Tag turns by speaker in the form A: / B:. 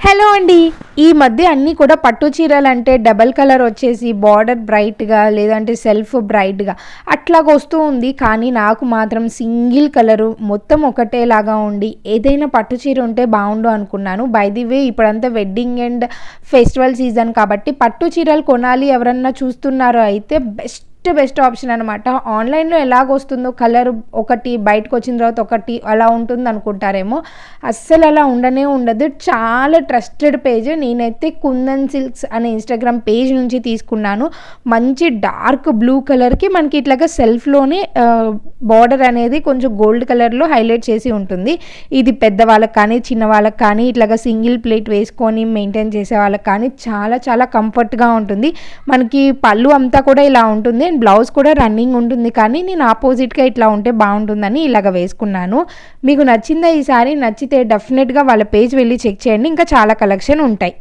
A: Hello అండి. ఈ మధ్య అన్నీ కూడా పట్టు చీరలంటే డబల్ కలర్ వచ్చేసి బార్డర్ బ్రైట్‌గా లేదంటే సెల్ఫ్ బ్రైట్‌గా అట్లాగా వస్తూ ఉంది. కానీ నాకు మాత్రం సింగిల్ కలరు మొత్తం ఒకటేలాగా ఉండి ఏదైనా పట్టు చీర ఉంటే బావుండు అనుకున్నాను. బై ది వే ఇప్పుడంతా వెడ్డింగ్ అండ్ ఫెస్టివల్ సీజన్ కాబట్టి పట్టు చీరలు కొనాలి ఎవరన్నా చూస్తున్నారో అయితే బెస్ట్ ఆప్షన్ అనమాట. ఆన్‌లైన్‌లో ఎలాగొస్తుందో కలర్ ఒకటి బయటకొచ్చిన తర్వాత ఒకటి అలా ఉంటుందనుకుంటారేమో. అస్సలు అలా ఉండనే ఉండదు. చాలా ట్రస్టెడ్ పేజ్. నేనైతే కుందన్ సిల్క్స్ అనే ఇన్‌స్టాగ్రామ్ పేజ్ నుంచి తీసుకున్నాను. మంచి డార్క్ బ్లూ కలర్‌కి మనకి ఇట్లాగా సెల్ఫ్‌లోనే బార్డర్ అనేది కొంచెం గోల్డ్ కలర్‌లో హైలైట్ చేసి ఉంటుంది. ఇది పెద్దవాళ్ళకి కానీ, చిన్నవాళ్ళకి కానీ ఇట్లాగా సింగిల్ ప్లేట్ వేసుకొని మెయింటైన్ చేసే వాళ్ళకి కానీ చాలా చాలా కంఫర్ట్‌గా ఉంటుంది. మనకి పళ్ళు అంతా కూడా ఇలా ఉంటుంది. అండ్ బ్లౌజ్ కూడా రన్నింగ్ ఉంటుంది. కానీ నేను ఆపోజిట్‌గా ఇట్లా ఉంటే బావుంటుందని ఇలాగ వేసుకున్నాను. మీకు నచ్చిందా ఈ సారీ? నచ్చితే డెఫినెట్‌గా వాళ్ళ పేజ్ వెళ్లి చెక్ చేయండి. ఇంకా చాలా కలెక్షన్ ఉంటాయి.